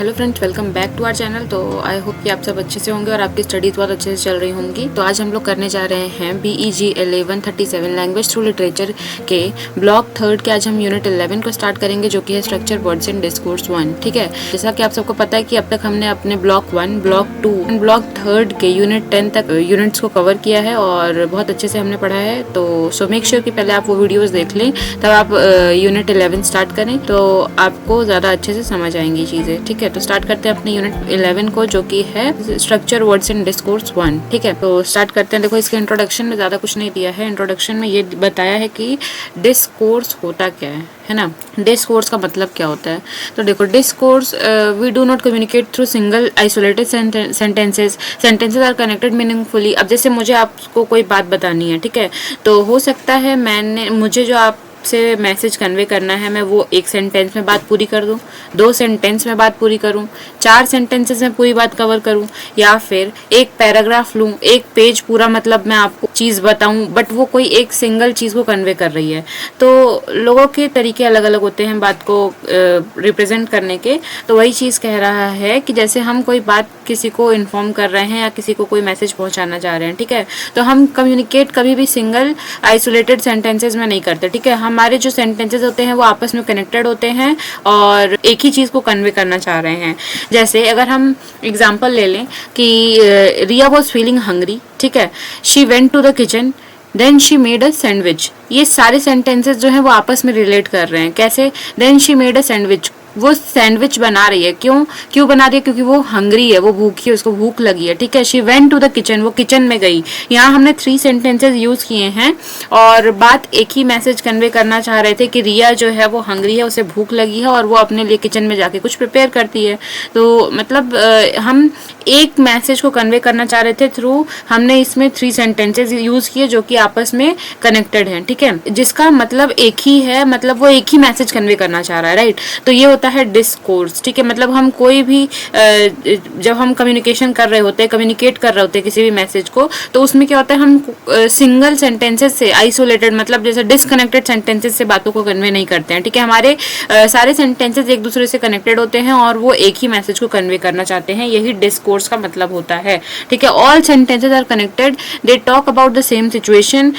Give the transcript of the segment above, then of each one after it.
Hello friends, welcome back to our channel. तो I hope कि आप सब अच्छे से होंगे और आपकी स्टडीज बहुत अच्छे से चल रही होंगी। तो आज हम लोग करने जा रहे हैं BEG 1137 लैंग्वेज थ्रू लिटरेचर के ब्लॉक थर्ड के। आज हम यूनिट 11 को स्टार्ट करेंगे, जो कि है स्ट्रक्चर वर्ड्स एंड डिस्कोर्स 1। ठीक है, जैसा कि आप सबको पता है कि अब तक हमने अपने block 1, block 2 and block third के यूनिट 10 तक यूनिट्स को कवर किया है और बहुत अच्छे से हमने पढ़ा है। तो सो मेक श्योर कि पहले आप वो वीडियोज देख लें, तब आप यूनिट 11 स्टार्ट करें तो आपको ज़्यादा अच्छे से समझ आएंगी चीज़ें। ठीक है, तो स्टार्ट करते हैं अपने यूनिट 11 को, जो कि है स्ट्रक्चर वर्ड्स एंड डिस्कोर्स 1। ठीक है, तो स्टार्ट करते हैं। देखो, इसके इंट्रोडक्शन में ज़्यादा कुछ नहीं दिया है। इंट्रोडक्शन में ये बताया है कि डिस्कोर्स होता क्या है ना। डिस्कोर्स का मतलब क्या होता है? तो देखो, discourse we do not communicate through single isolated sentences are connected meaningfully. अब जैसे मुझे आपको कोई बात बतानी है, ठीक है, तो हो सकता है मुझे जो आप से मैसेज कन्वे करना है, मैं वो एक सेंटेंस में बात पूरी कर दूं, 2 सेंटेंस में बात पूरी करूं, 4 सेंटेंसेस में पूरी बात कवर करूं, या फिर एक पैराग्राफ लूं, एक पेज पूरा, मतलब मैं आपको चीज़ बताऊं, बट वो कोई एक सिंगल चीज़ को कन्वे कर रही है। तो लोगों के तरीके अलग अलग होते हैं बात को रिप्रेजेंट करने के। तो वही चीज़ कह रहा है कि जैसे हम कोई बात किसी को इन्फॉर्म कर रहे हैं या किसी को कोई मैसेज पहुंचाना चाह रहे हैं, ठीक है, तो हम कम्युनिकेट कभी भी सिंगल आइसोलेटेड सेंटेंसेज में नहीं करते। ठीक है, हमारे जो सेंटेंसेस होते हैं वो आपस में कनेक्टेड होते हैं और एक ही चीज़ को कन्वे करना चाह रहे हैं। जैसे अगर हम एग्जांपल ले लें कि रिया वॉज फीलिंग हंग्री, ठीक है, she went to the kitchen, then she made a sandwich. ये सारे सेंटेंसेस जो हैं वो आपस में रिलेट कर रहे हैं। कैसे? Then she made a sandwich, वो सैंडविच बना रही है। क्यों बना रही है? क्योंकि वो हंग्री है, वो भूखी है, उसको भूख लगी है। ठीक है, she went to the kitchen, वो किचन में गई। यहाँ हमने 3 सेंटेंसेस यूज किए हैं और बात एक ही मैसेज कन्वे करना चाह रहे थे कि रिया जो है वो हंग्री है, उसे भूख लगी है और वो अपने लिए किचन में जाके कुछ प्रिपेयर करती है। तो मतलब हम एक मैसेज को कन्वे करना चाह रहे थे थ्रू, हमने इसमें 3 सेंटेंसेस यूज किए जो कि आपस में कनेक्टेड हैं। ठीक है, जिसका मतलब एक ही है, मतलब वो एक ही मैसेज कन्वे करना चाह रहा है, राइट। तो ये होता है डिस्कोर्स। ठीक है, मतलब हम कोई भी जब हम कम्युनिकेशन कर रहे होते हैं, कम्युनिकेट कर रहे होते हैं किसी भी मैसेज को, तो उसमें क्या होता है, हम सिंगल सेंटेंसेस से आइसोलेटेड, मतलब जैसे डिसकनेक्टेड सेंटेंसेस से बातों को कन्वे नहीं करते हैं। ठीक है, हमारे सारे सेंटेंसेस एक दूसरे से कनेक्टेड होते हैं और वो एक ही मैसेज को कन्वे करना चाहते हैं। यही डिस्कोर्स का मतलब होता है। ठीक है, all sentences are connected, they talk about the same situation,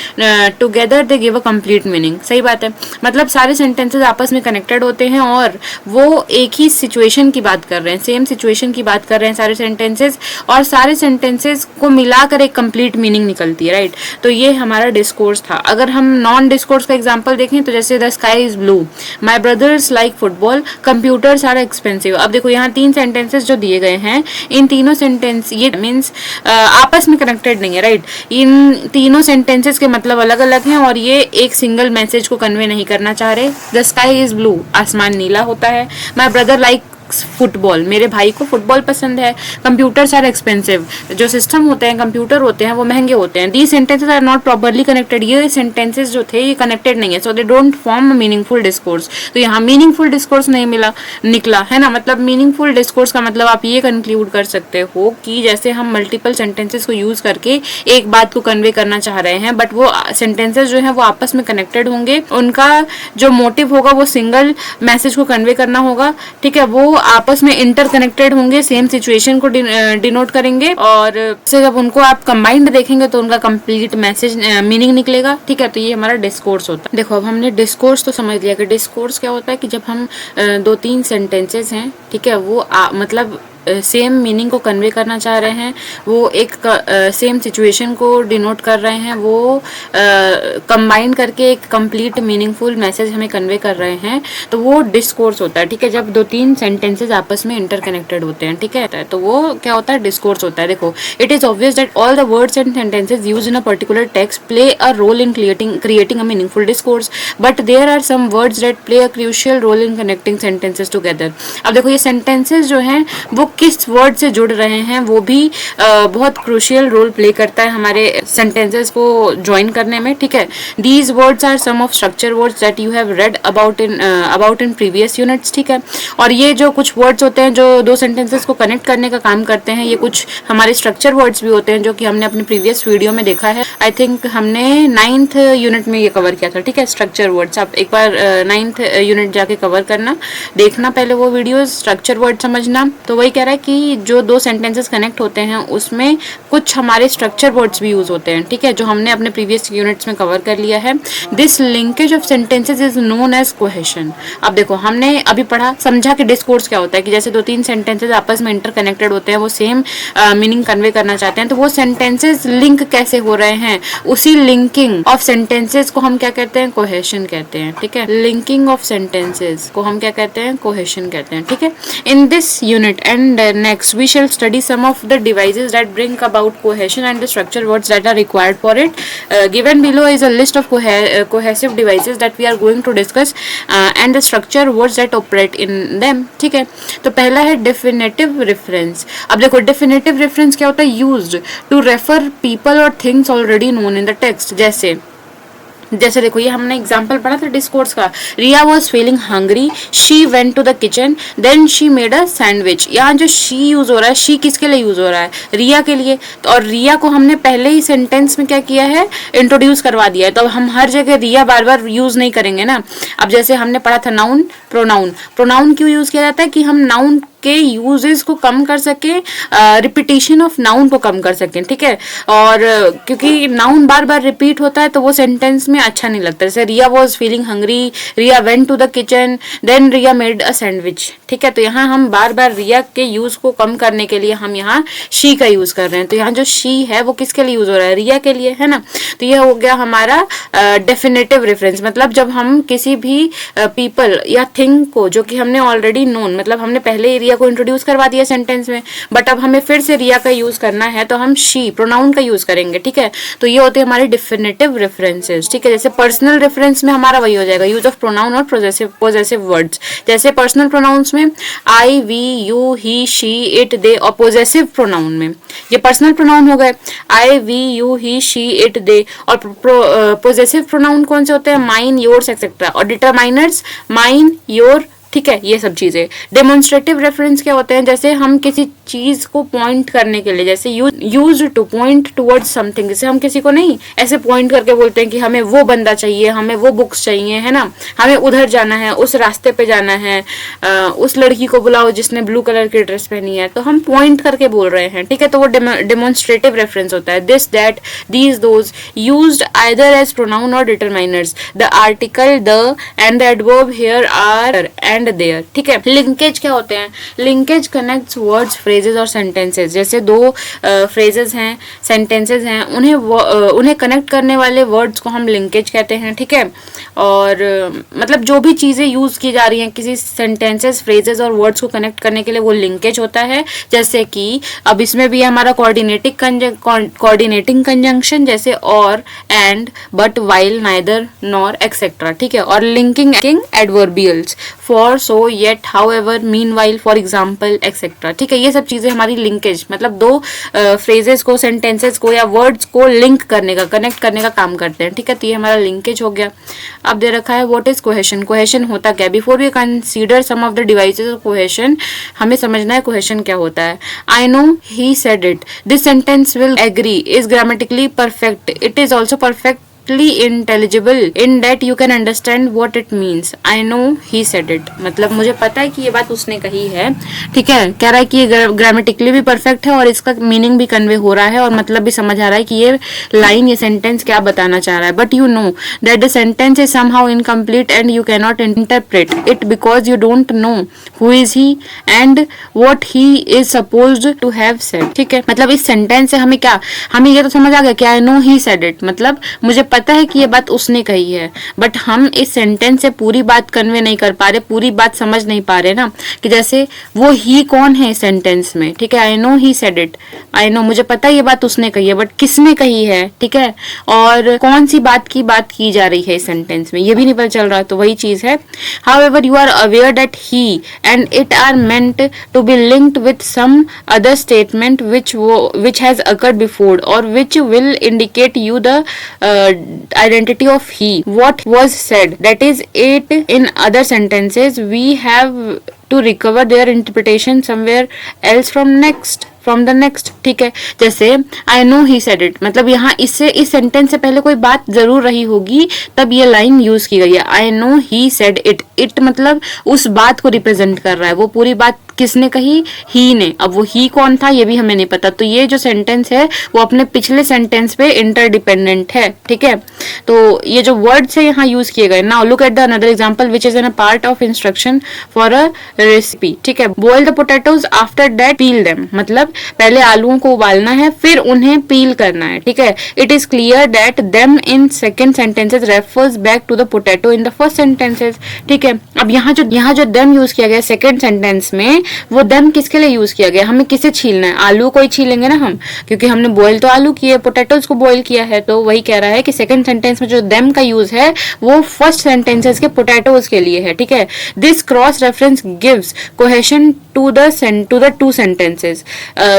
together they give a complete meaning. सही बात है, मतलब सारे सेंटेंसेस आपस में कनेक्टेड होते हैं और वो एक ही सिचुएशन की बात कर रहे हैं, सेम सिचुएशन की बात कर रहे हैं सारे सेंटेंसेस, और सारे सेंटेंसेस को मिलाकर एक कंप्लीट मीनिंग निकलती है, राइट। तो ये हमारा डिस्कोर्स था। अगर हम नॉन डिस्कोर्स का एग्जांपल देखें तो जैसे the sky is blue, my brothers like football, computers are expensive. अब देखो, यहाँ 3 सेंटेंसेस जो दिए गए हैं, इन तीनों सेंटेंस, ये मीन्स आपस में कनेक्टेड नहीं है, राइट। इन तीनों सेंटेंसेस के मतलब अलग अलग हैं और ये एक सिंगल मैसेज को कन्वे नहीं करना चाह रहे। द स्काई इज ब्लू, आसमान नीला होता है। माय ब्रदर लाइक फुटबॉल, मेरे भाई को फुटबॉल पसंद है। कंप्यूटर्स आर एक्सपेंसिव, जो सिस्टम होते हैं, कंप्यूटर होते हैं, वो महंगे होते हैं। These sentences are not properly connected, ये सेंटेंसेस जो थे ये कनेक्टेड नहीं है, so they don't form meaningful discourse. तो यहाँ मीनिंगफुल डिस्कोर्स नहीं निकला है ना। मतलब मीनिंगफुल डिस्कोर्स का मतलब आप ये कंक्लूड कर सकते हो कि जैसे हम मल्टीपल सेंटेंसेस को यूज करके एक बात को कन्वे करना चाह रहे हैं, बट वो सेंटेंसेस जो है वो आपस में कनेक्टेड होंगे, उनका जो मोटिव होगा वो सिंगल मैसेज को कन्वे करना होगा। ठीक है, वो आपस में इंटरकनेक्टेड होंगे, सेम सिचुएशन को डिनोट करेंगे, और से जब उनको आप कंबाइंड देखेंगे तो उनका कंप्लीट मैसेज मीनिंग निकलेगा। ठीक है, तो ये हमारा डिस्कोर्स होता है। देखो, अब हमने डिस्कोर्स तो समझ लिया कि डिस्कोर्स क्या होता है, कि जब हम 2-3 सेंटेंसेस हैं, ठीक है, वो मतलब सेम मीनिंग को कन्वे करना चाह रहे हैं, वो एक सेम सिचुएशन को डिनोट कर रहे हैं, वो कंबाइन करके एक कंप्लीट मीनिंगफुल मैसेज हमें कन्वे कर रहे हैं, तो वो डिस्कोर्स होता है। ठीक है, जब 2-3 सेंटेंसेस आपस में इंटरकनेक्टेड होते हैं, ठीक है, तो वो क्या होता है, डिस्कोर्स होता है। देखो, it is obvious that all the words and sentences used in a particular text play a role in creating a meaningful discourse, but there are some words that play a crucial role in connecting sentences together. अब देखो, ये sentences जो हैं वो किस word से जुड़ रहे हैं वो भी बहुत क्रूशियल रोल प्ले करता है हमारे सेंटेंसेस को ज्वाइन करने में, ठीक है। These words are some of structure words that you have read about in previous units, ठीक है। और ये जो कुछ वर्ड्स होते हैं जो दो सेंटेंसेस को कनेक्ट करने का काम करते हैं, ये कुछ हमारे स्ट्रक्चर वर्ड्स भी होते हैं जो कि हमने अपने प्रीवियस वीडियो में देखा है। आई थिंक हमने 9th यूनिट में ये कवर किया था, ठीक है, स्ट्रक्चर वर्ड्स। आप एक बार 9th यूनिट जाके कवर करना, देखना पहले वो वीडियो, स्ट्रक्चर वर्ड समझना। तो वही कह रहा है कि जो दो सेंटेंसेस कनेक्ट होते हैं उसमें कुछ हमारे स्ट्रक्चर वर्ड्स भी यूज होते हैं, ठीक है, जो हमने अपने प्रीवियस यूनिट्स में कवर कर लिया है। This linkage of sentences is known as cohesion. अब देखो हमने अभी पढ़ा, समझा कि डिस्कोर्स क्या होता है, कि जैसे दो तीन सेंटेंसेस आपस में इंटरकनेक्टेड होते हैं, वो सेम मीनिंग कन्वे करना चाहते हैं, तो वो सेंटेंसेस लिंक कैसे हो रहे हैं, उसी लिंकिंग ऑफ सेंटेंसेस को हम क्या कहते हैं, कोहेशन कहते हैं, ठीक है। लिंकिंग ऑफ सेंटेंसेस को हम क्या कहते हैं, कोहेशन कहते हैं, ठीक है। In this unit and next we shall study some of the devices that bring about cohesion and the structure words that are required for it. Given below is a list of cohesive devices that we are going to discuss and the structure words that operate in them, ठीक है। तो पहला है definitive reference. अब देखो definitive reference क्या होता है, यूज्ड टू रेफर पीपल और things already known in the text. जैसे देखो ये हमने एग्जाम्पल पढ़ा था डिस्कोर्स का, Riya was feeling hungry, she went to the kitchen, then she made a sandwich. यहाँ जो शी यूज हो रहा है, शी किसके लिए यूज हो रहा है, रिया के लिए। तो और रिया को हमने पहले ही सेंटेंस में क्या किया है, इंट्रोड्यूस करवा दिया है, तो हम हर जगह रिया बार बार यूज नहीं करेंगे ना। अब जैसे हमने पढ़ा था नाउन प्रोनाउन, प्रोनाउन क्यों यूज किया जाता है, कि हम नाउन के यूजेस को कम कर सके, रिपीटेशन ऑफ नाउन को कम कर सकें, ठीक है। और क्योंकि नाउन बार बार रिपीट होता है तो वो सेंटेंस में अच्छा नहीं लगता। जैसे Riya was feeling hungry, Riya went to the kitchen, then Riya made a sandwich, ठीक है। तो यहाँ हम बार बार रिया के यूज को कम करने के लिए हम यहाँ शी का यूज कर रहे हैं। तो यहाँ जो शी है वो किसके लिए यूज हो रहा है, रिया के लिए, है ना। तो यह हो गया हमारा डेफिनेटिव रेफरेंस। मतलब जब हम किसी भी पीपल या थिंग को, जो कि हमने ऑलरेडी नोन, मतलब हमने पहले रिया को इंट्रोड्यूस करवा दिया सेंटेंस में, बट अब हमें फिर से रिया का यूज करना है, तो हम शी प्रोनाउन का यूज करेंगे, ठीक है। तो ये होते हैं हमारे डिफिनेटिव रेफरेंसेस, ठीक है। जैसे पर्सनल रेफरेंस में हमारा वही हो जाएगा, यूज ऑफ प्रोनाउन और पोजेसिव वर्ड्स। जैसे पर्सनल प्रोनाउंस में I, we, you, he, she, it, they, और पोजेसिव प्रोनाउन में ये पर्सनल प्रोनाउन हो गए, I, we, you, he, she, it, they. और पोजेसिव प्रोनाउन कौन से होते हैं, माइन, योर्स, एक्सेट्रा। और डिटरमाइनर्स माइन, योर, ठीक है, ये सब चीजें। डेमोन्स्ट्रेटिव रेफरेंस क्या होते हैं, जैसे हम किसी चीज को पॉइंट करने के लिए, जैसे use two point towards something, जैसे हम किसी को नहीं ऐसे पॉइंट करके बोलते हैं कि हमें वो बंदा चाहिए, हमें वो बुक्स चाहिए, है ना, हमें उधर जाना है, उस रास्ते पे जाना है, उस लड़की को बुलाओ जिसने ब्लू कलर की ड्रेस पहनी है, तो हम पॉइंट करके बोल रहे हैं, ठीक है। तो वो डेमोन्स्ट्रेटिव रेफरेंस होता है। This, that, these, those, used either as pronoun और determiners. The article the and the adverb here are and there, ठीक है। लिंकेज क्या होते हैं, लिंकेज कनेक्ट्स वर्ड्स, फ्रेजेस और सेंटेंसेस। जैसे दो फ्रेजेस हैं, सेंटेंसेस हैं, उन्हें कनेक्ट करने वाले वर्ड्स को हम लिंकेज कहते हैं, ठीक है। और मतलब जो भी चीजें यूज की जा रही हैं किसी सेंटेंसेस, फ्रेजेस और वर्ड्स को कनेक्ट करने के लिए, वो लिंकेज होता है। जैसे कि अब इसमें भी हमारा कोऑर्डिनेटिंग कंजंक्शन, जैसे और, and, but, while, neither, nor, etcetera, ठीक है। और linking adverbials, for, so, yet, however, meanwhile, for example, etcetera, ठीक है। ये सब चीजें हमारी लिंकेज, मतलब दो फ्रेजेस को, सेंटेंसेस को या वर्ड्स को लिंक करने का, कनेक्ट करने का काम करते हैं, ठीक है। तो ये हमारा लिंकेज हो गया। अब दे रखा है व्हाट इज कोहेशन, कोहेशन होता क्या। Before we consider some of the devices of cohesion, हमें समझना है कोहेशन क्या होता है। I know he said it, this sentence will agree, is grammatically perfect, it is also perfect intelligible in that you can understand what it means. I know he said it, मतलब मुझे पता है कि ये बात उसने कही है, ठीक है। कह रहा है कि ये ग्रामेटिकली भी परफेक्ट है और इसका मीनिंग भी कन्वे हो रहा है और मतलब भी समझ आ रहा है कि ये लाइन, ये सेंटेंस क्या बताना चाह रहा है। But you know that the sentence is somehow incomplete and you can not interpret it because you don't know who is he and what he is supposed to have said, ठीक है। मतलब इस sentence से हमें क्या, हमें ये तो समझ आ गया कि आई नो ही सेड इट, मतलब मुझे पता है कि ये बात उसने कही है, बट हम इस सेंटेंस से पूरी बात कन्वे नहीं कर पा रहे, पूरी बात समझ नहीं पा रहे ना, कि जैसे वो ही कौन है इस सेंटेंस में, ठीक है। I know he said it, I know मुझे पता है ये बात उसने कही है, बट किसने कही है, ठीक है, और कौन सी बात की जा रही है इस सेंटेंस में, ये भी नहीं पता चल रहा। तो वही चीज है। However you are aware that he and it are meant to be linked with some other statement which has occurred before or which will indicate you the identity of he, what was said, that is it in other sentences we have to recover their interpretation somewhere else from the next, ठीक है। जैसे आई know he said it, मतलब यहाँ इससे इस sentence से पहले कोई बात जरूर रही होगी तब ये लाइन यूज की गई है। I know he said it, it मतलब उस बात को रिप्रेजेंट कर रहा है, वो पूरी बात किसने कही, ही ने। अब वो ही कौन था ये भी हमें नहीं पता, तो ये जो सेंटेंस है वो अपने पिछले सेंटेंस पे इंटरडिपेंडेंट है, ठीक है। तो ये जो वर्ड्स है यहाँ यूज किए गए। Now look at the another example which is in a part of instruction for a recipe, ठीक है। Boil the potatoes after that peel them, मतलब पहले आलूओं को उबालना है फिर उन्हें पील करना है, ठीक है। It is clear that them in second sentences refers back to the potato in the first sentences, ठीक है। अब यहाँ जो देम यूज किया गया सेकंड सेंटेंस में, वो देम किसके लिए यूज किया गया, हमें किसे छीलना है, आलू को ही छीलेंगे ना हम, क्योंकि हमने बॉयल तो आलू किए, पोटैटोज को बॉयल किया है। तो वही कह रहा है कि सेकंड सेंटेंस में जो देम का यूज है वो फर्स्ट सेंटेंसेस के पोटैटोज के लिए है, ठीक है। This cross reference gives cohesion to the two sentences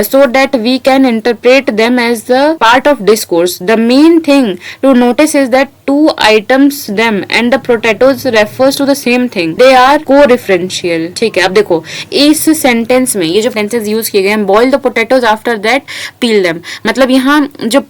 so that we can interpret them as the part of discourse. The main thing to notice is that two items them and the potatoes refers to the same thing. They are co-referential, ठीक है। अब देखो इस sentence में ये जो sentence use किए गए हैं, boil the potatoes after that peel them, मतलब यहाँ जो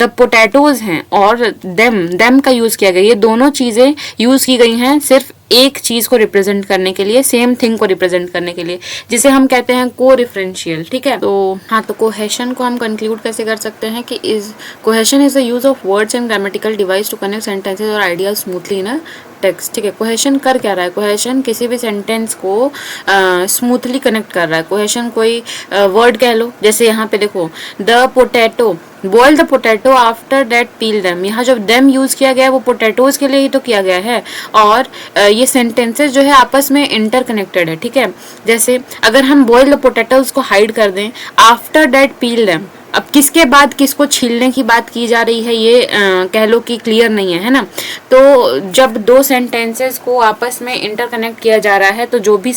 the potatoes हैं और them का यूज किया गया, ये दोनों चीजें यूज की गई हैं सिर्फ एक चीज को रिप्रेजेंट करने के लिए, सेम थिंग को रिप्रेजेंट करने के लिए, जिसे हम कहते हैं को रेफरेंशियल, ठीक है। तो हाँ, तो कोहेशन को हम कंक्लूड कैसे कर सकते हैं कि cohesion is the use of words and grammatical device to connect sentences और ideas smoothly in a text, ठीक है। कोहेशन कर क्या रहा है, कोहेशन किसी भी सेंटेंस को स्मूथली कनेक्ट कर रहा है। कोहेशन कोई वर्ड कह लो, जैसे यहाँ पे देखो the potato, boil the potato after that peel them, यहाँ जो देम यूज किया गया है वो पोटैटोज के लिए ही तो किया गया है, और ये सेंटेंसेस जो है आपस में इंटरकनेक्टेड है, ठीक है। जैसे अगर हम बॉयल द पोटैटोज को हाइड कर दें, आफ्टर दैट पील देम, अब किसके बाद किसको छीलने की बात की जा रही है, ये कह लो कि क्लियर नहीं है ना। तो जब दो सेंटेंसेस को आपस में इंटरकनेक्ट किया जा रहा है, तो जो भी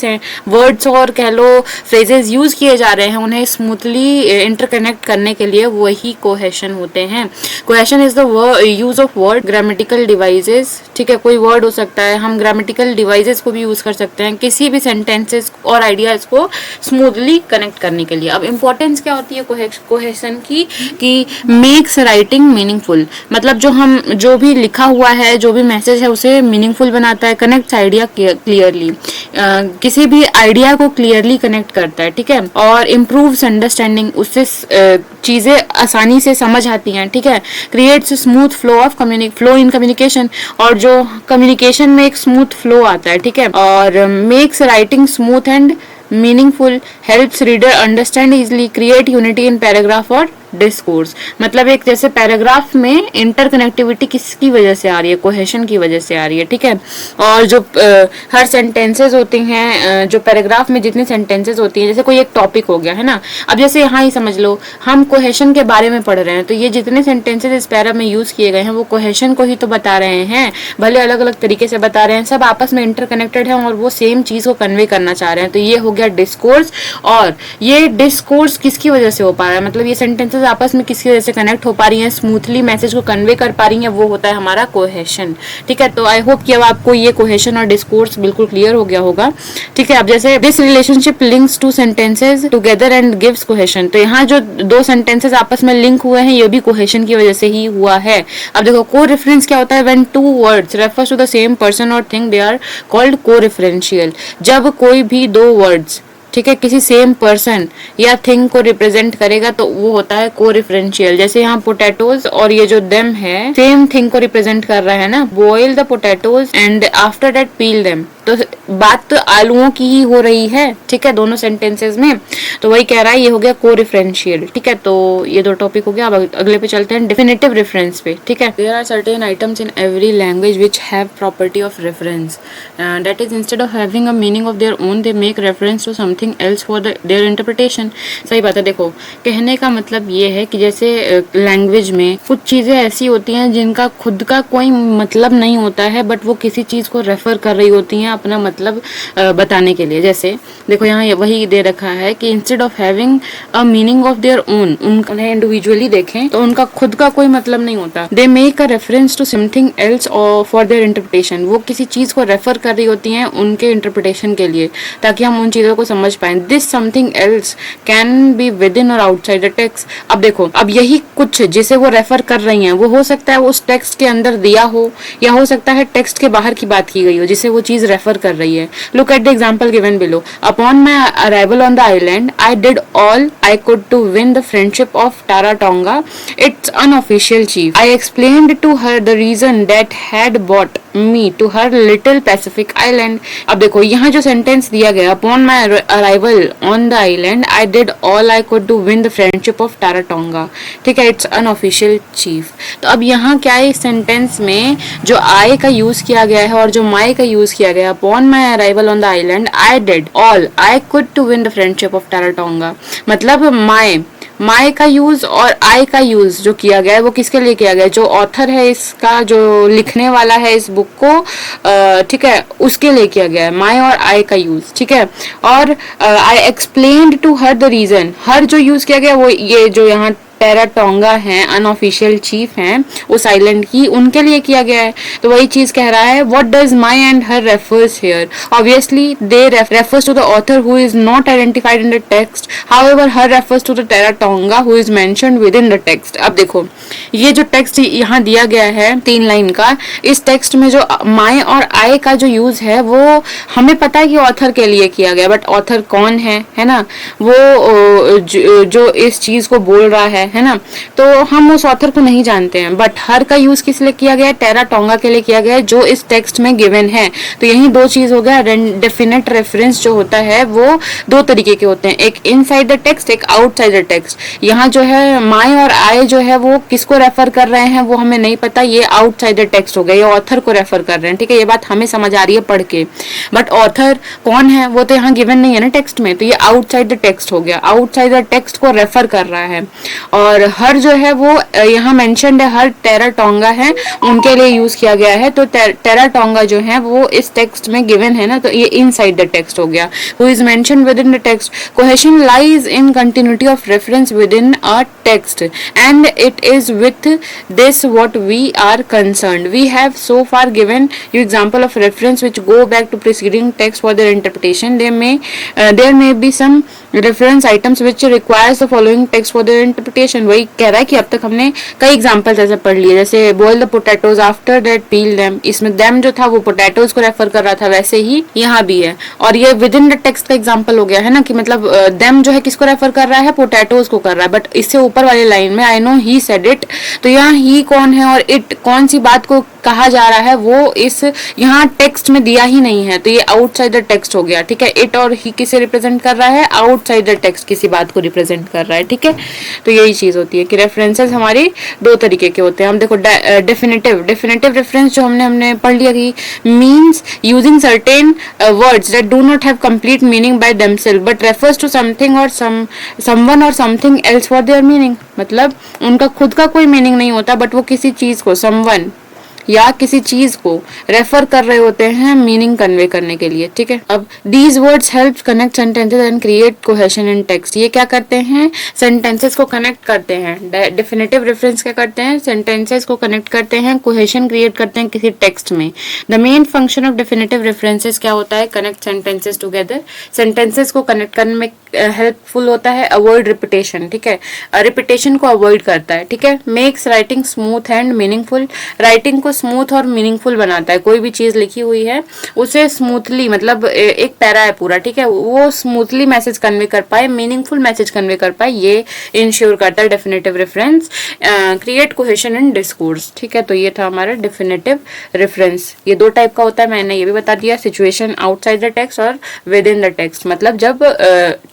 वर्ड्स और कह लो फ्रेजेस यूज किए जा रहे हैं उन्हें स्मूथली इंटरकनेक्ट करने के लिए वही कोहेशन होते हैं। Cohesion is the use of word grammatical devices, ठीक है। कोई वर्ड हो सकता है, हम ग्रामेटिकल डिवाइसेस को भी यूज कर सकते हैं किसी भी सेंटेंसेस और आइडियाज को स्मूथली कनेक्ट करने के लिए। अब इंपॉर्टेंस क्या होती है कोहेशन की, कि मेक्स राइटिंग मीनिंगफुल, मतलब जो भी लिखा हुआ है, जो भी मैसेज है उसे मीनिंगफुल बनाता है, कनेक्ट्स आइडिया क्लियरली, किसी भी आइडिया को क्लियरली कनेक्ट करता है, ठीक है। और इम्प्रूव्स अंडरस्टैंडिंग, उससे चीजें आसानी से समझ आती हैं, ठीक है। Creates smooth flow in communication, और जो कम्युनिकेशन में एक स्मूथ फ्लो आता है, ठीक है। और makes writing smooth and meaningful, helps reader understand easily, create unity in paragraph और डिस्कोर्स, मतलब एक जैसे पैराग्राफ में इंटरकनेक्टिविटी किसकी वजह से आ रही है, कोहेशन की वजह से आ रही है, ठीक है। और जो हर सेंटेंसेस होती हैं, जो पैराग्राफ में जितने सेंटेंसेस होती हैं, जैसे कोई एक टॉपिक हो गया है ना, अब जैसे यहाँ ही समझ लो हम कोहेशन के बारे में पढ़ रहे हैं, तो ये जितने सेंटेंसेस इस पैरा में यूज किए गए हैं वो कोहेशन को ही तो बता रहे हैं, भले अलग अलग तरीके से बता रहे हैं, सब आपस में इंटरकनेक्टेड है और वो सेम चीज को कन्वे करना चाह रहे हैं। तो ये हो गया डिस्कोर्स, और ये डिस्कोर्स किसकी वजह से हो पा रहा है, मतलब ये सेंटेंसेस आपस में किसकी वजह से कनेक्ट हो पा रही हैं, स्मूथली मैसेज को कन्वे कर पा रही हैं, वो होता है हमारा कोहेशन, ठीक है। तो आई होप कि अब आपको ये कोहेशन और डिस्कोर्स बिल्कुल क्लियर हो गया होगा, ठीक है। अब जैसे this relationship links two sentences together and gives cohesion, तो यहाँ जो दो सेंटेंसेस आपस में लिंक हुए हैं ये भी कोहेशन की वजह से ही हुआ है। अब देखो को रेफरेंस क्या होता है, when two words refers to the same person और thing they are called coreferential, जब कोई भी दो वर्ड्स, ठीक है, किसी सेम पर्सन या थिंग को रिप्रेजेंट करेगा तो वो होता है को रेफरेंशियल। जैसे यहाँ पोटैटोज और ये जो देम है सेम थिंग को रिप्रेजेंट कर रहा है ना, boil the potatoes and after that peel them, तो बात तो आलूओं की ही हो रही है, ठीक है, दोनों सेंटेंसेस में। तो वही कह रहा है, ये हो गया को रेफरेंशियल, ठीक है। तो ये दो टॉपिक हो गया। अब अगले पे चलते हैं, डेफिनेटिव रेफरेंस पे, ठीक है। There are certain items in every language which have property of reference, that is instead of having a meaning of their own they make reference to something else for their interpretation. सही बात है। देखो, कहने का मतलब ये है कि जैसे लैंग्वेज में कुछ चीजें ऐसी होती हैं जिनका खुद का कोई मतलब नहीं होता है, बट वो किसी चीज को रेफर कर रही होती हैं अपना मतलब बताने के लिए। जैसे देखो, यहाँ वही दे रखा है कि instead of having a meaning of their own, उन्हें इंडिविजुअली देखें तो उनका खुद का कोई मतलब नहीं होता। They make a reference to something else for their interpretation, वो किसी चीज को रेफर कर रही होती हैं उनके इंटरप्रिटेशन के लिए, ताकि हम उन चीजों को समझ पाए। This something else can be with in और आउटसाइड द टेक्स्ट। अब देखो, अब यही कुछ जिसे वो रेफर कर रही हैं, वो हो सकता है उस टेक्स्ट के अंदर दिया हो, या हो सकता है टेक्स्ट के बाहर की बात की गई हो जिसे वो चीज रेफर कर रही है। Look at the example given below. Upon my arrival on the island I did all I could to win the friendship of Tara Tonga, its unofficial chief. I explained to her the reason that had bought me to her little Pacific island. अब देखो, यहाँ जो sentence दिया गया, upon my arrival on the island I did all I could to win the friendship of Tara tonga, ठीक है, it's unofficial chief. तो अब यहाँ क्या है, इस सेंटेंस में जो आई का यूज किया गया है और जो माई का यूज किया गया, upon my arrival on the island I did all I could to win the friendship of Tara Tonga, मतलब माई का यूज और आई का यूज जो किया गया है वो किसके लिए किया गया है, जो ऑथर है इसका, जो लिखने वाला है इस बुक को, ठीक है, उसके लिए किया गया है माई और आई का यूज, ठीक है। और I explained to her the reason, her जो यूज किया गया वो ये जो यहाँ टेरा टोंगा हैं, अनऑफिशियल चीफ हैं उस आइलैंड की, उनके लिए किया गया है। तो वही चीज कह रहा है, what does my and her refers here, obviously they refers to the author who is not identified in the text, however her refers to the terra tonga who is mentioned within the text. अब देखो, ये जो text यहाँ दिया गया है 3 line का, इस टेक्स्ट में जो माई और आई का जो यूज है वो हमें पता है कि ऑथर के लिए किया गया, बट ऑथर कौन है ना, वो जो इस चीज को बोल रहा है ना, तो हम उस ऑथर को नहीं जानते हैं। बट हर का यूज किस लिए किया गया है, टेरा टोंगा के लिए किया गया है, जो इस टेक्स्ट में गिवन है। तो यही दो चीज हो गया। डेफिनेट रेफरेंस जो होता है वो 2 तरीके के होते हैं, एक इनसाइड द टेक्स्ट, एक आउटसाइड द टेक्स्ट। यहाँ जो है माई और आई जो है वो किसको रेफर कर रहे हैं वो हमें नहीं पता, ये आउटसाइड द टेक्स्ट हो गया, ये ऑथर को रेफर कर रहे हैं, ठीक है, ये बात हमें समझ आ रही है पढ़ के। बट ऑथर कौन है वो तो यहाँ गिवन नहीं है ना टेक्स्ट में, तो ये आउटसाइड द टेक्स्ट हो गया, आउटसाइड द टेक्स्ट को रेफर कर रहा है। और हर जो है वो यहाँ मेंशन्ड है, हर टेरा टोंगा है उनके लिए यूज किया गया है। तो टेरा टोंगा जो है वो इस टेक्स्ट में गिवन है ना, तो ये इनसाइड द टेक्स्ट हो गया, who is mentioned within the text. Cohesion lies in continuity of reference with in a text, and it is with this what we are concerned. We have so far given you example of reference which go back to preceding text for their interpretation. There may be some reference items which requires the following text for their interpretation. वही कह रहा है कि अब तक हमने कई examples ऐसे पढ़ लिए, जैसे boil the potatoes after that peel them, इसमें them जो था वो potatoes को रेफर कर रहा था, वैसे ही यहाँ भी है। और ये within the text का एग्जाम्पल हो गया है ना, कि मतलब them जो है किसको रेफर कर रहा है, potatoes को कर रहा है। बट इससे ऊपर वाली लाइन में आई नो ही सेड इट, तो यहाँ ही कौन है और इट कौन सी बात को कहा जा रहा है वो इस यहाँ टेक्स्ट में दिया ही नहीं है, तो ये आउटसाइड द टेक्स्ट हो गया, ठीक है। इट और ही किसे रिप्रेजेंट कर रहा है, आउटसाइड द टेक्स्ट किसी बात को रिप्रेजेंट कर रहा है, ठीक है। तो यही चीज होती है कि रेफरेंसेस हमारी 2 तरीके के होते हैं। हम देखो डेफिनेटिव रेफरेंस जो हमने पढ़ लिया कि means using certain words that do not have complete meaning by themselves but refers to something और समवन और something else for their meaning, मतलब उनका खुद का कोई मीनिंग नहीं होता, बट वो किसी चीज को, समवन या किसी चीज को रेफर कर रहे होते हैं मीनिंग कन्वे करने के लिए, ठीक है। अब these words help connect sentences and create cohesion in text. ये क्या करते हैं, सेंटेंसेस को कनेक्ट करते हैं। डेफिनेटिव रेफरेंस क्या करते हैं, सेंटेंसेस को कनेक्ट करते हैं, कोहेशन क्रिएट करते हैं किसी टेक्स्ट में। The main function of definitive references क्या होता है, कनेक्ट सेंटेंसेस टुगेदर, सेंटेंसेस को कनेक्ट करने में हेल्पफुल होता है, अवॉइड रिपीटेशन, ठीक है, रिपीटेशन को अवॉइड करता है, ठीक है। Makes writing smooth and meaningful, writing को स्मूथ और मीनिंगफुल बनाता है। कोई भी चीज लिखी हुई है उसे स्मूथली, मतलब एक पैरा है पूरा, ठीक है, वो स्मूथली मैसेज कन्वे कर पाए, मीनिंगफुल मैसेज कन्वे कर पाए, ये इंश्योर करता है डेफिनेटिव रेफरेंस। क्रिएट कोहेशन इन डिस्कोर्स, ठीक है। तो ये था हमारा डेफिनेटिव रेफरेंस। ये दो टाइप का होता है, मैंने ये भी बता दिया, सिचुएशन आउटसाइड द टेक्स्ट और विद इन द टेक्स्ट। मतलब जब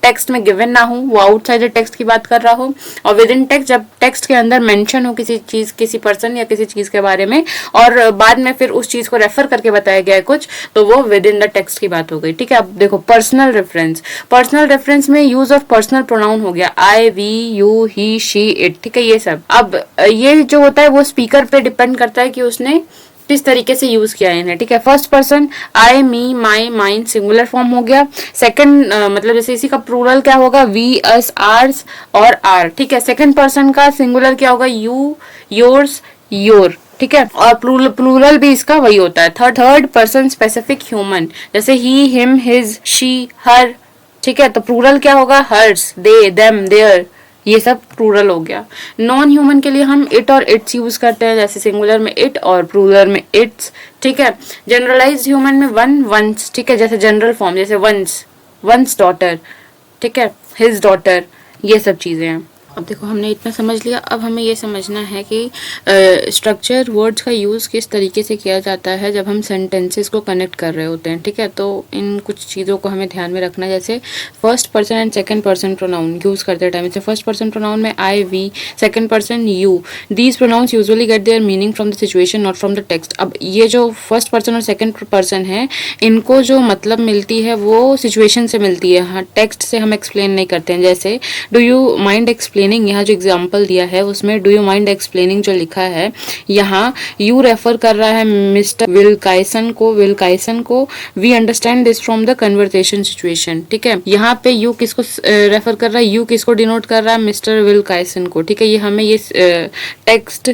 टेक्स्ट में गिवन ना हो, वो आउटसाइड द टेक्स्ट की बात कर रहा हो, और विद इन टेक्स्ट जब टेक्स्ट के अंदर मेंशन हो किसी चीज, किसी पर्सन या किसी चीज के बारे में, और बाद में फिर उस चीज को रेफर करके बताया गया है कुछ, तो वो विद इन द टेक्स्ट की बात हो गई, ठीक है। अब देखो पर्सनल रेफरेंस। पर्सनल रेफरेंस में यूज ऑफ पर्सनल प्रोनाउन हो गया, I, we, you, he, she, it, ठीक है, ये सब। अब ये जो होता है वो स्पीकर पे डिपेंड करता है कि उसने किस तरीके से यूज किया है इन्हें, ठीक है। First person I, me, my, mine, singular form हो गया। सेकंड मतलब जैसे इसी का प्लूरल क्या होगा, वी, अस, आर्स और आर, ठीक है। सेकंड पर्सन का सिंगुलर क्या होगा, यू, योर्स, योर, ठीक है। और प्लूरल भी इसका वही होता है। थर्ड पर्सन स्पेसिफिक ह्यूमन, जैसे ही, हिम, हिज, शी, हर, ठीक है। तो प्लूरल क्या होगा, हर्स, दे, देम, देयर, ये सब प्लूरल हो गया। नॉन ह्यूमन के लिए हम इट और इट्स यूज करते हैं, जैसे सिंगुलर में इट और प्लूरल में इट्स, ठीक है। जनरलाइज्ड ह्यूमन में वन, वंस, ठीक है, जैसे जनरल फॉर्म, जैसे वंस, वंस डॉटर, ठीक है, हिज डॉटर, ये सब चीजें हैं। अब देखो हमने इतना समझ लिया, अब हमें ये समझना है कि स्ट्रक्चर वर्ड्स का यूज़ किस तरीके से किया जाता है जब हम सेंटेंसेस को कनेक्ट कर रहे होते हैं, ठीक है। तो इन कुछ चीज़ों को हमें ध्यान में रखना है, जैसे first person and second person pronoun use करते टाइम, जैसे फर्स्ट पर्सन प्रोनाउन में I, we, second person you, these pronouns usually get their meaning from the situation not from the text. अब ये जो फर्स्ट पर्सन और second person है, इनको जो मतलब मिलती है वो सिचुएशन से मिलती है, हाँ, टेक्स्ट से हम एक्सप्लेन नहीं करते हैं। जैसे डू यू माइंड एक्सप्लेनिंग, यहाँ जो एग्जांपल दिया है उसमें डू यू माइंड एक्सप्लेनिंग जो लिखा है, यहाँ यू रेफर कर रहा है मिस्टर विल्काइसन को, we understand this from the conversation situation, ठीक है। यहाँ पे यू किसको रेफर कर रहा है, यू किसको डिनोट कर रहा है, मिस्टर विल्काइसन को, ठीक है। ये हमें ये टेक्स्ट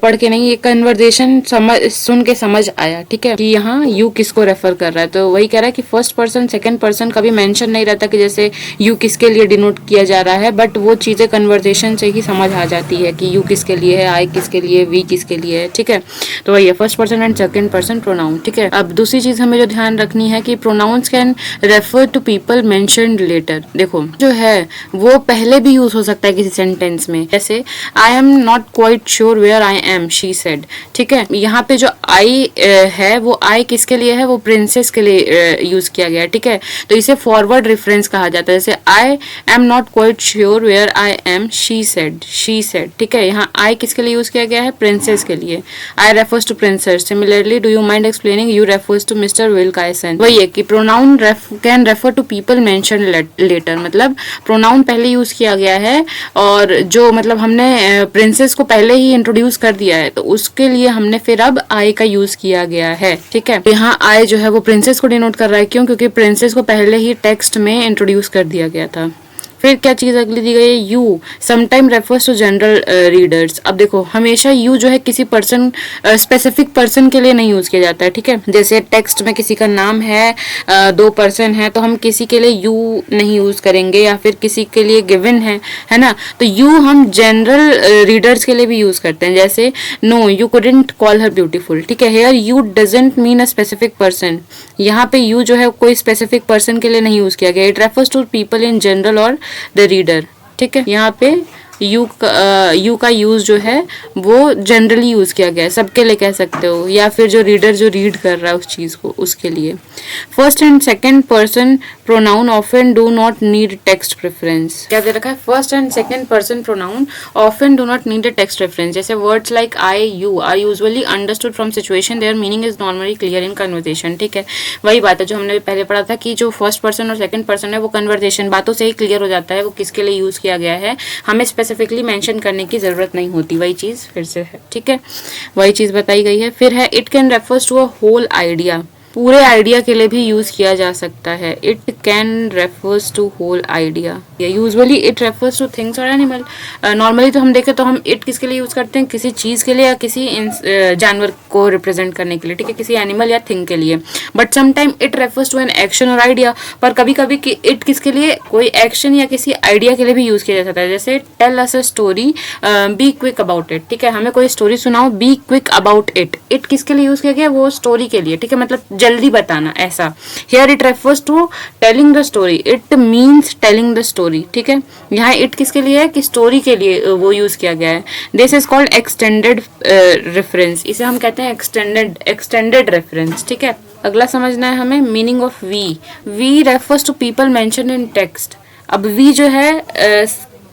पढ़ के नहीं, ये कन्वर्सेशन सुन के समझ आया, ठीक है, कि यहाँ यू किसको रेफर कर रहा है। तो वही कह रहा है कि फर्स्ट पर्सन सेकंड पर्सन कभी मेंशन नहीं रहता कि जैसे यू किसके लिए डिनोट किया जा रहा है, बट वो चीजें कन्वर्सेशन से ही समझ आ जाती है कि यू किसके लिए है, आई किसके लिए, वी किसके लिए है, ठीक है। तो वही है first person and second person pronoun, ठीक है। अब दूसरी चीज हमें जो ध्यान रखनी है कि pronouns can refer to people mentioned later. देखो जो है वो पहले भी यूज हो सकता है किसी सेंटेंस में, जैसे I am not quite sure where I am, she said, ठीक है। यहाँ पे जो आई है वो आई किसके लिए है, वो प्रिंसेस के लिए यूज किया गया है, ठीक है। तो इसे फॉरवर्ड रेफरेंस कहा जाता है, जैसे I am not quite sure where I am, she said, ठीक है। यहाँ आई किसके लिए यूज किया गया है, प्रिंसेस के लिए, I refers to princess. Similarly do you mind explaining, you refers to mister Wilkinson. वही है कि pronoun can refer to people mentioned later, मतलब प्रोनाउन पहले यूज किया गया है और जो मतलब हमने प्रिंसेस को पहले ही इंट्रोड्यूस कर दिया है, तो उसके लिए हमने फिर अब आई का यूज किया गया है, ठीक है। यहाँ आई जो है वो प्रिंसेस को डिनोट कर रहा है, क्यों, क्योंकि प्रिंसेस को पहले ही टेक्स्ट में इंट्रोड्यूस कर दिया गया था। फिर क्या चीज अगली दी गई है, you sometime refers to general readers. अब देखो हमेशा यू जो है किसी पर्सन स्पेसिफिक पर्सन के लिए नहीं यूज किया जाता है, ठीक है। जैसे टेक्स्ट में किसी का नाम है, दो पर्सन है, तो हम किसी के लिए यू नहीं यूज करेंगे, या फिर किसी के लिए गिवन है ना, तो यू हम जनरल रीडर्स के लिए भी यूज करते हैं, जैसे no you couldn't call her beautiful, ठीक है। Here you doesn't mean a specific person, यहाँ पे यू जो है कोई स्पेसिफिक पर्सन के लिए नहीं यूज किया गया, it refers to people in general और द रीडर, ठीक है। यहाँ पे यू का यूज जो है वो जनरली यूज किया गया है, सबके लिए कह सकते हो, या फिर जो रीडर जो रीड कर रहा है उस चीज को, उसके लिए। First and second person pronoun often do not need text preference. क्या दे रखा है, first and second person pronoun often do not need a text reference, जैसे words like I, you are usually understood from situation, their meaning is normally clear in conversation, ठीक है। वही बात है जो हमने पहले पढ़ा था कि जो फर्स्ट पर्सन और सेकंड पर्सन है वो कन्वर्सेशन बातों से ही क्लियर हो जाता है वो किसके लिए यूज किया गया है, हमें स्पेसिफिकली मेंशन करने की जरूरत नहीं होती, वही चीज फिर से है, ठीक है, वही चीज बताई गई है। फिर है it can refers to a whole idea, पूरे आइडिया के लिए भी यूज किया जा सकता है। It can refers to whole idea. Usually it refers to things और एनिमल। नॉर्मली तो हम देखें तो हम इट किसके लिए यूज करते हैं, किसी चीज के लिए या किसी जानवर को रिप्रेजेंट करने के लिए, ठीक है, किसी एनिमल या थिंग के लिए। But sometime it refers to an action और आइडिया। पर कभी कभी इट किसके लिए, कोई एक्शन या किसी आइडिया के लिए भी यूज किया जा सकता है। जैसे tell us a story, be quick about it, ठीक है, हमें कोई स्टोरी सुनाओ, be quick about it. It किसके लिए यूज किया गया, वो स्टोरी के लिए, ठीक है, मतलब जल्दी बताना, ऐसा। Here it refers to telling the story, it means telling the story, ठीक है। यहाँ इट किसके लिए है, कि स्टोरी के लिए वो यूज किया गया है। This is called extended reference, इसे हम कहते हैं एक्सटेंडेड रेफरेंस, ठीक है। अगला समझना है हमें meaning of we. We refers to people mention in text. अब वी जो है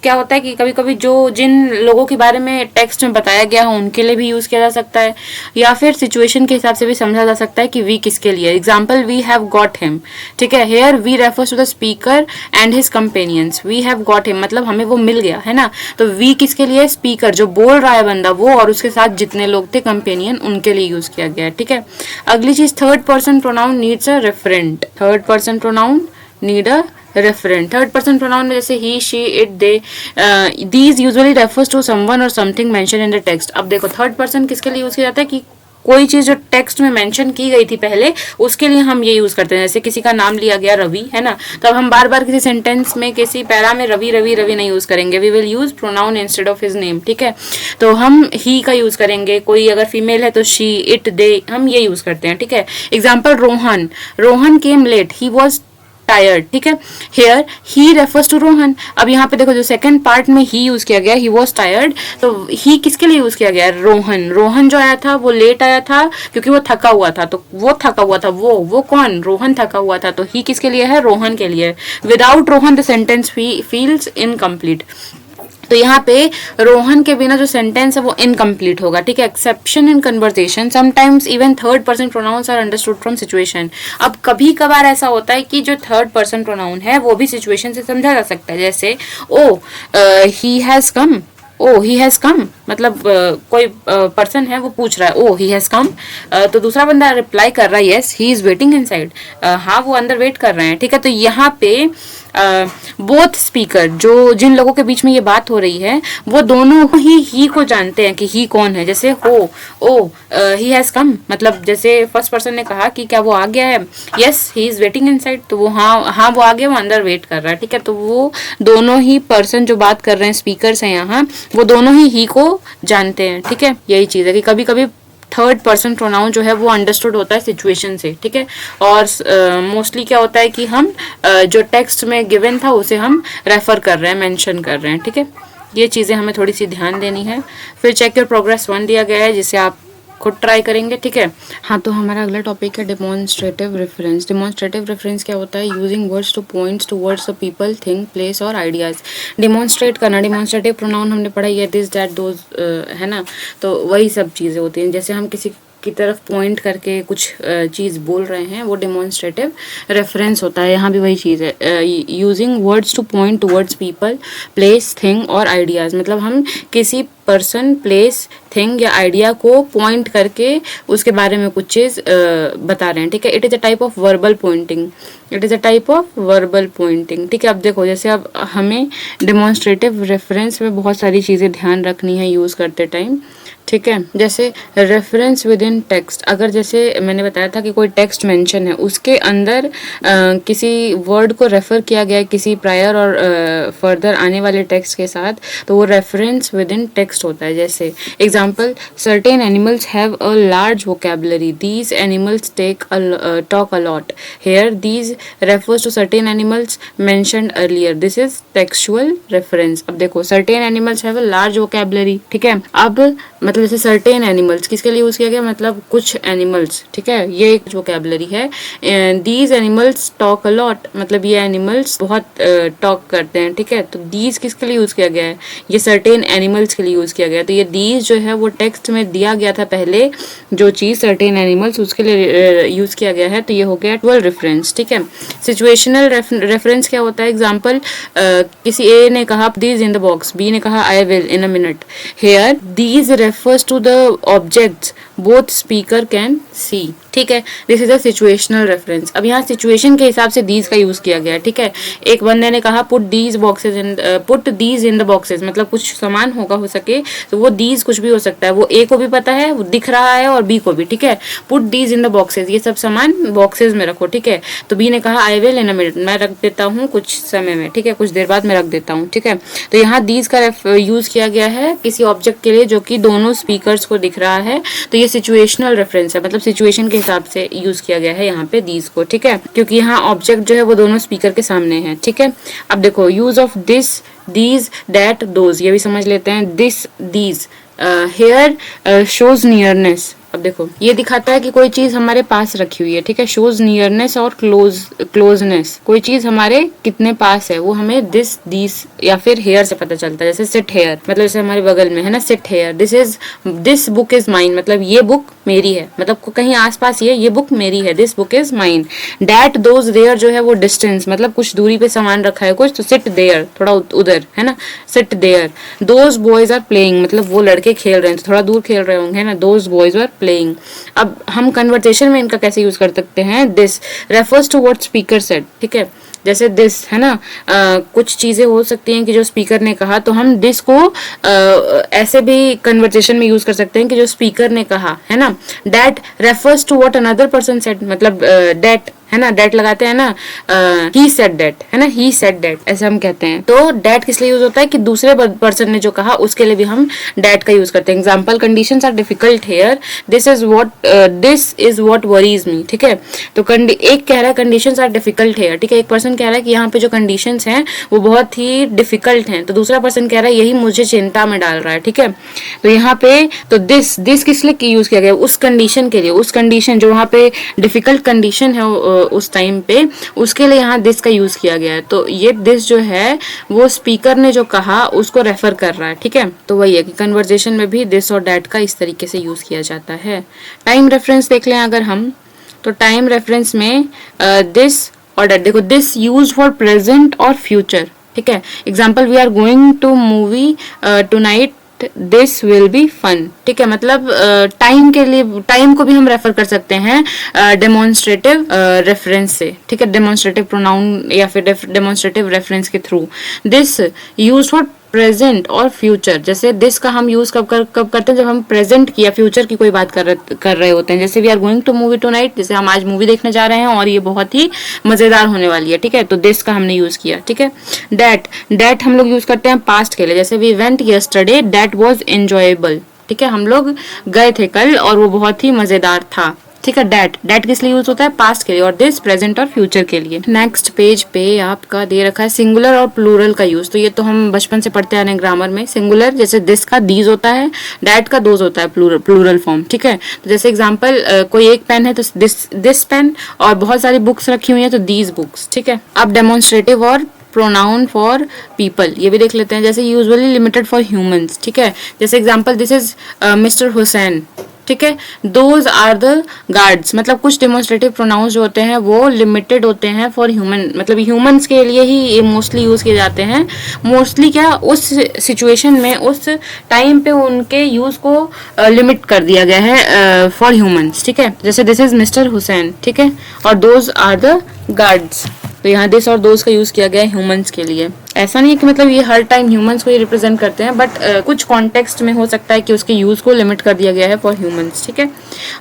क्या होता है कि कभी कभी जो जिन लोगों के बारे में टेक्स्ट में बताया गया है उनके लिए भी यूज किया जा सकता है, या फिर सिचुएशन के हिसाब से भी समझा जा सकता है कि वी किसके लिए। Example, we have got him, ठीक है। Here we refers to the speaker and his companions. We have got him मतलब हमें वो मिल गया है ना, तो वी किसके लिए, स्पीकर जो बोल रहा है बंदा वो, और उसके साथ जितने लोग थे कंपेनियन, उनके लिए यूज किया गया है, ठीक है। अगली चीज, third person pronoun needs a referent. Third person pronoun need a referent. Third person pronoun में जैसे he, she, it, they, these usually refers to someone और something mention in the text. अब देखो थर्ड पर्सन किसके लिए use किया जाता है, कि कोई चीज जो टेक्स्ट में मेंशन की गई थी पहले, उसके लिए हम ये यूज करते हैं। जैसे किसी का नाम लिया गया रवि, है ना, तो अब हम बार बार किसी सेंटेंस में, किसी पैरा में रवि रवि रवि नहीं यूज करेंगे, we will use pronoun instead of his name, ठीक है। तो हम ही का यूज करेंगे, कोई अगर फीमेल है तो शी, इट, दे, हम ये यूज करते हैं, ठीक है। Example, Rohan, Rohan came late, he was tired, ठीक है। Here he refers to Rohan. अब यहाँ पे देखो जो सेकंड पार्ट में ही यूज किया गया, ही वॉज टायर्ड, तो ही किसके लिए यूज किया गया, रोहन। रोहन जो आया था वो लेट आया था क्योंकि वो थका हुआ था, तो वो थका हुआ था, वो कौन, रोहन थका हुआ था, तो ही किसके लिए है, रोहन के लिए। Without Rohan the sentence feels incomplete. तो यहाँ पे रोहन के बिना जो सेंटेंस है वो इनकम्प्लीट होगा, ठीक है। Exception in conversation, sometimes even third person pronouns are understood from situation. अब कभी कभार ऐसा होता है कि जो थर्ड पर्सन प्रोनाउन है वो भी सिचुएशन से समझा जा सकता है। जैसे ओ he has come, O he has come मतलब कोई पर्सन है वो पूछ रहा है, ओ ही हैज कम, तो दूसरा बंदा रिप्लाई कर रहा है, yes he is waiting inside, हाँ वो अंदर वेट कर रहे हैं, ठीक है। तो यहाँ पे बोथ स्पीकर, जो जिन लोगों के बीच में ये बात हो रही है वो दोनों ही को जानते हैं कि ही कौन है। जैसे हो, ओ ही हैज कम मतलब जैसे फर्स्ट पर्सन ने कहा कि क्या वो आ गया है, yes he is waiting inside, तो वो हाँ वो आ गया, वो अंदर वेट कर रहा है, ठीक है। तो वो दोनों ही पर्सन जो बात कर रहे हैं, स्पीकर्स हैं यहाँ, वो दोनों ही को जानते हैं, ठीक है। यही चीज है कि कभी कभी थर्ड पर्सन प्रोनाउन जो है वो अंडरस्टूड होता है सिचुएशन से, ठीक है। और मोस्टली क्या होता है कि हम जो टेक्स्ट में गिवन था उसे हम रेफर कर रहे हैं, मेंशन कर रहे हैं, ठीक है। ये चीज़ें हमें थोड़ी सी ध्यान देनी है। फिर चेक योर प्रोग्रेस 1 दिया गया है जिसे आप खुद ट्राई करेंगे, ठीक है। हाँ, तो हमारा अगला टॉपिक है डिमॉन्स्ट्रेटिव रेफरेंस। डिमॉन्स्ट्रेटिव रेफरेंस क्या होता है, using words two points towards a people, thing, place और आइडियाज। डिमॉन्स्ट्रेट करना, डिमॉन्स्ट्रेटिव प्रोनाउन हमने पढ़ा है, दिस, दैट, दोज, है ना, तो वही सब चीज़ें होती हैं। जैसे हम किसी की तरफ पॉइंट करके कुछ चीज़ बोल रहे हैं, वो डिमॉन्स्ट्रेटिव रेफरेंस होता है। यहाँ भी वही चीज़ है, using words two point towards people, place, thing और आइडियाज़। मतलब हम किसी पर्सन, प्लेस, थिंग या आइडिया को पॉइंट करके उसके बारे में कुछ चीज़ बता रहे हैं, ठीक है। It is a type of verbal pointing, it is a type of verbal pointing, ठीक है। अब देखो जैसे अब हमें डिमॉन्स्ट्रेटिव रेफरेंस में बहुत सारी चीज़ें ध्यान रखनी है यूज़ करते टाइम, ठीक है। जैसे रेफरेंस विद इन टेक्स्ट, अगर जैसे मैंने बताया था कि कोई टेक्स्ट मेंशन है, उसके अंदर किसी वर्ड को रेफर किया गया है किसी प्रायर और फर्दर आने वाले टेक्स्ट के साथ, तो वो रेफरेंस विद इन टेक्स्ट होता है। जैसे example, certain animals have a large vocabulary, these animals talk a lot. Here these refers to certain animals mentioned earlier, this is textual reference. अब देखो certain animals have a large vocabulary, ठीक है। अब मतलब जैसे सर्टेन एनिमल्स किसके लिए use किया गया, मतलब कुछ एनिमल्स, ठीक है, ये एक वोकैबुलरी है। These animals talk a lot, मतलब ये एनिमल्स बहुत टॉक करते हैं, ठीक है। तो दीज किसके लिए यूज किया गया है, ये सर्टेन एनिमल्स के लिए यूज किया गया है। तो ये दीज जो है वो टेक्स्ट में दिया गया था पहले, जो चीज सर्टेन एनिमल्स उसके लिए यूज किया गया है, तो ये हो गया ट्वेल्व रेफरेंस, ठीक है। सिचुएशनल रेफरेंस क्या होता है, एग्जाम्पल किसी ए ने कहा these in the box, B ने कहा I will in a minute. Here these refers to the objects both speaker can see. ठीक है, this is a situational reference. अब यहाँ सिचुएशन के हिसाब से दीज का यूज किया गया है। ठीक है, एक बंदे ने कहा put these in the boxes, मतलब कुछ सामान होगा, हो सके तो वो दीज कुछ भी हो सकता है, वो ए को भी पता है, वो दिख रहा है, और बी को भी। ठीक है, put these in the boxes, ये सब सामान बॉक्सेस में रखो। ठीक है, तो बी ने कहा I will in a minute, मैं रख देता हूँ कुछ समय में। ठीक है, कुछ देर बाद मैं रख देता हूँ। ठीक है, तो यहाँ दीज का यूज किया गया है किसी ऑब्जेक्ट के लिए जो कि दोनों स्पीकर्स को दिख रहा है, तो ये सिचुएशनल रेफरेंस है, मतलब सिचुएशन के हिसाब से यूज किया गया है यहाँ पे दीज को। ठीक है, क्योंकि यहाँ ऑब्जेक्ट जो है वो दोनों स्पीकर के सामने है। ठीक है, अब देखो use of this, these, that, those, ये भी समझ लेते हैं। This, these, here shows nearness. अब देखो ये दिखाता है कि कोई चीज हमारे पास रखी हुई है। ठीक है, शोज नियरनेस और क्लोजनेस, कोई चीज हमारे कितने पास है वो हमें दिस, दीस या फिर हेयर से पता चलता है। जैसे सिट हेयर, मतलब जैसे हमारे बगल में है ना, sit here. This book is mine, मतलब ये बुक मेरी है, मतलब कहीं आसपास ये बुक मेरी है, this book is mine. That, those, there जो है वो डिस्टेंस, मतलब कुछ दूरी पे सामान रखा है कुछ, तो सिट देयर, थोड़ा उधर है ना, sit there. Those boys are playing, मतलब वो लड़के खेल रहे हैं, तो थोड़ा दूर खेल रहे होंगे है ना, दोज बॉयज आर प्लेइंग। अब हम कन्वर्सेशन में इनका कैसे यूज कर सकते हैं, this refers to what speaker said. ठीक है, जैसे दिस है ना, कुछ चीजें हो सकती हैं कि जो स्पीकर ने कहा, तो हम दिस को ऐसे भी कन्वर्सेशन में यूज कर सकते हैं कि जो स्पीकर ने कहा है ना। That refers to what another person said, मतलब डैट है ना, डैट लगाते हैं ना, ही सेड दैट है ना, ही सेड दैट, ऐसे हम कहते हैं। तो डैट किस लिए यूज होता है कि दूसरे पर्सन ने जो कहा उसके लिए भी हम डैट का यूज करते हैं। Example, conditions are difficult here, this is what worries me. ठीक है, तो एक कह रहा है कंडीशंस आर डिफिकल्ट हेयर। ठीक है, एक पर्सन कह रहा है कि यहाँ पे जो कंडीशंस हैं वो बहुत ही डिफिकल्ट हैं, तो दूसरा पर्सन कह रहा है यही मुझे चिंता में डाल रहा है। ठीक है, तो यहाँ पे तो दिस किस लिए यूज किया गया, उस कंडीशन के लिए, उस कंडीशन जो वहाँ पे डिफिकल्ट कंडीशन है उस टाइम पे, उसके लिए यहाँ दिस का यूज किया गया है। तो ये दिस जो है वो स्पीकर ने जो कहा उसको रेफर कर रहा है। ठीक है, तो वही है कि कन्वर्सेशन में भी दिस और डैट का इस तरीके से यूज किया जाता है। टाइम रेफरेंस देख लें अगर हम, तो टाइम रेफरेंस में दिस और डैट, देखो दिस यूज फॉर प्रेजेंट और फ्यूचर। ठीक है, example, we are going to movie tonight, this will be fun. ठीक है, मतलब टाइम के लिए, टाइम को भी हम रेफर कर सकते हैं डेमोन्स्ट्रेटिव रेफरेंस से। ठीक है, डेमोन्स्ट्रेटिव प्रोनाउन या फिर डेमोन्स्ट्रेटिव रेफरेंस के through. This use for present और फ्यूचर, जैसे दिस का हम यूज कब करते हैं, जब हम प्रेजेंट की या फ्यूचर की कोई बात कर रहे होते हैं। जैसे we are going to movie tonight, जैसे हम आज मूवी देखने जा रहे हैं और ये बहुत ही मजेदार होने वाली है। ठीक है, तो दिस का हमने यूज किया। ठीक है, डैट हम लोग यूज करते हैं पास्ट के लिए, जैसे we went yesterday, that was enjoyable. ठीक है, हम लोग गए थे कल और वो बहुत ही मजेदार था। ठीक है, डैट किस लिए यूज होता है, पास्ट के लिए, और दिस प्रेजेंट और फ्यूचर के लिए। नेक्स्ट पेज पे आपका दे रखा है सिंगुलर और प्लूरल का यूज। तो ये तो हम बचपन से पढ़ते आ रहे हैं ग्रामर में। सिंगुलर जैसे दिस का दीज होता है, डैट का दोज होता है, प्लूरल फॉर्म। ठीक है, तो जैसे एग्जाम्पल, कोई एक पेन है तो दिस पेन, और बहुत सारी बुक्स रखी हुई है तो दीज बुक्स। ठीक है, अब डेमोन्स्ट्रेटिव और प्रोनाउन फॉर पीपल ये भी देख लेते हैं। जैसे यूजुअली लिमिटेड फॉर ह्यूमंस। ठीक है, जैसे example, this is mister Hussain. ठीक है, दोज आर द गार्ड्स, मतलब कुछ डेमोन्स्ट्रेटिव प्रोनाउंस जो होते हैं वो लिमिटेड होते हैं फॉर ह्यूमन, मतलब ह्यूमंस के लिए ही ये मोस्टली यूज किए जाते हैं। मोस्टली क्या, उस सिचुएशन में, उस टाइम पे उनके यूज को लिमिट कर दिया गया है फॉर ह्यूमंस। ठीक है, जैसे दिस इज मिस्टर हुसैन। ठीक है, और दोज आर द गार्ड्स, तो यहाँ दिस और दोज का यूज किया गया है ह्यूमंस के लिए। ऐसा नहीं है कि मतलब ये हर टाइम ह्यूमंस को ही रिप्रेजेंट करते हैं, बट कुछ कॉन्टेक्स्ट में हो सकता है कि उसके यूज को लिमिट कर दिया गया है फॉर ह्यूमंस। ठीक है,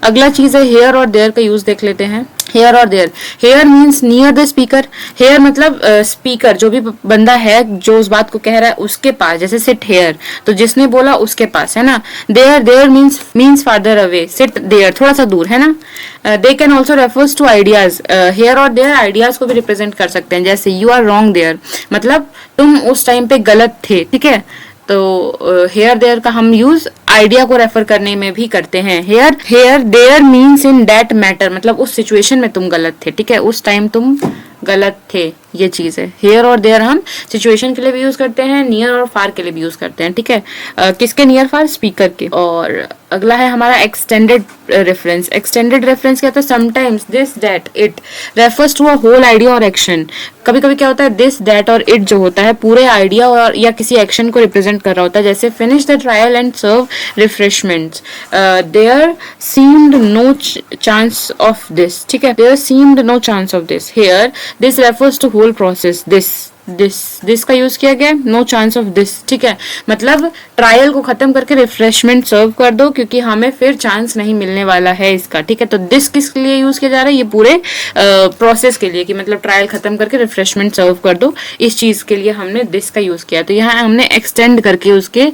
अगला चीज है हेयर और देयर का यूज देख लेते हैं। हेयर और there, here means near the speaker. Here मतलब स्पीकर, जो भी बंदा है जो उस बात को कह रहा है उसके पास, जैसे सिट हेयर, तो जिसने बोला उसके पास है ना। There means farther away, sit there थोड़ा सा दूर है ना। They can also refers to ideas, here और देयर आइडियाज को भी रिप्रेजेंट कर सकते हैं। जैसे यू आर रॉन्ग देयर, मतलब तुम उस टाइम पे गलत थे। ठीक है, तो हेयर देयर का हम यूज आइडिया को रेफर करने में भी करते हैं। Here there means in that matter, मतलब उस सिचुएशन में तुम गलत थे। ठीक है, उस टाइम तुम गलत थे, ये चीज है। हेयर और देयर हम सिचुएशन के लिए भी यूज करते हैं, नियर और फार के लिए भी यूज करते हैं। ठीक है, किसके नियर फार, स्पीकर के। और अगला है हमारा एक्सटेंडेड रेफरेंस। एक्सटेंडेड रेफरेंस क्या होता है? Sometimes this that it refers to a whole idea और एक्शन। कभी कभी क्या होता है, दिस दैट और इट जो होता है पूरे आइडिया और या किसी एक्शन को रिप्रेजेंट कर रहा होता है। जैसे finish the trial and serve refreshments, there seemed no chance of this, ठीक है, there seemed no chance of this. Here this refers to whole process, this का यूज किया गया, नो चांस ऑफ दिस, ठीक है, मतलब ट्रायल को खत्म करके रिफ्रेशमेंट सर्व कर दो क्योंकि हमें फिर चांस नहीं मिलने वाला है इसका, ठीक है। तो दिस किस लिए यूज किया जा रहा है? ये पूरे प्रोसेस के लिए कि मतलब ट्रायल खत्म करके रिफ्रेशमेंट सर्व कर दो, इस चीज के लिए हमने दिस का यूज किया। तो यहाँ हमने एक्सटेंड करके उसके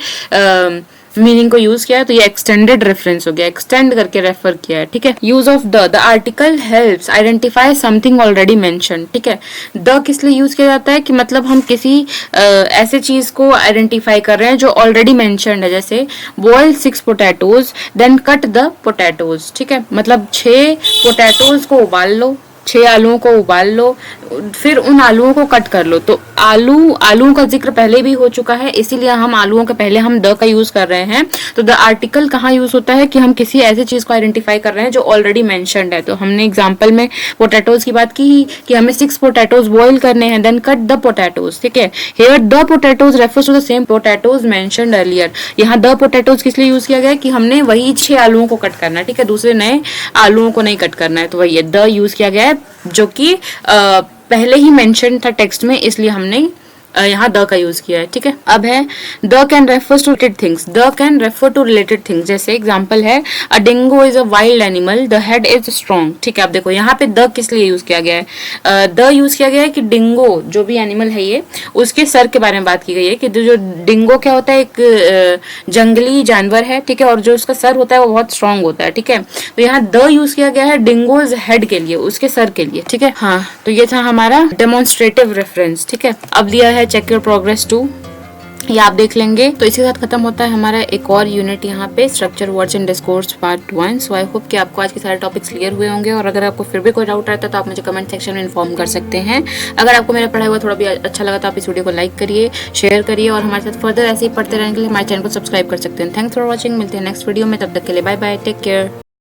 मीनिंग को यूज किया है, तो ये एक्सटेंडेड रेफरेंस हो गया, एक्सटेंड करके रेफर किया है, ठीक है। Use of the article helps identify something already mention, ठीक है। द किस लिए यूज किया जाता है कि मतलब हम किसी ऐसे चीज को आइडेंटिफाई कर रहे हैं जो ऑलरेडी मेंशन्ड है। जैसे boil 6 potatoes then cut the potatoes, ठीक है, मतलब 6 पोटैटोज को उबाल लो, 6 आलूओं को उबाल लो, फिर उन आलूओं को कट कर लो। तो आलूओं का जिक्र पहले भी हो चुका है, इसीलिए हम आलूओं के पहले हम द का यूज कर रहे हैं। तो द आर्टिकल कहाँ यूज होता है कि हम किसी ऐसी चीज को आइडेंटिफाई कर रहे हैं जो ऑलरेडी मेंशन्ड है। तो हमने एग्जांपल में पोटैटोज की बात की कि हमें 6 पोटैटोज बॉईल करने हैं, देन कट द पोटैटोज, ठीक है। Here the potatoes refers to the same potatoes mentioned earlier. यहाँ द पोटैटोज किस लिए यूज किया गया है कि हमने वही 6 आलूओं को कट करना है, ठीक है, दूसरे नए आलूओं को नहीं कट करना है। तो वही द यूज किया गया है जो कि पहले ही मेंशन था टेक्स्ट में, इसलिए हमने यहाँ द का यूज किया है, ठीक है। अब है they can refer to related things, they can refer to related things. जैसे एग्जांपल है a dingo is a wild animal, the head is strong, ठीक है। अब देखो यहाँ पे द किस लिए यूज किया गया है? द यूज किया गया है कि डिंगो जो भी एनिमल है ये, उसके सर के बारे में बात की गई है कि जो डिंगो क्या होता है, एक जंगली जानवर है, ठीक है, और जो उसका सर होता है वो बहुत स्ट्रॉन्ग होता है, ठीक है। तो यहाँ द यूज किया गया है डिंगोज हेड के लिए, उसके सर के लिए, ठीक है। हाँ, तो ये था हमारा डेमोन्स्ट्रेटिव रेफरेंस, ठीक है। अब दिया है चेक योर प्रोग्रेस 2, ये आप देख लेंगे। तो इसी के साथ खत्म होता है हमारा एक और यूनिट यहाँ पे, structure words and discourse part 1। So I hope कि आपको आज के सारे टॉपिक्स क्लियर हुए होंगे, और अगर आपको फिर भी कोई डाउट रहता है तो आप मुझे कमेंट सेक्शन में इन्फॉर्म कर सकते हैं। अगर आपको मेरा पढ़ाई हुआ थोड़ा भी अच्छा लगा तो आप इस वीडियो को लाइक करिए, शेयर करिए, और हमारे साथ फर्दर ऐसे ही पढ़ते रहने के लिए हमारे चैनल को सब्सक्राइब कर सकते हैं। थैंक्स फॉर वॉचिंग, मिलते हैं नेक्स्ट वीडियो में, तब तक के लिए बाय बाय, टेक केयर।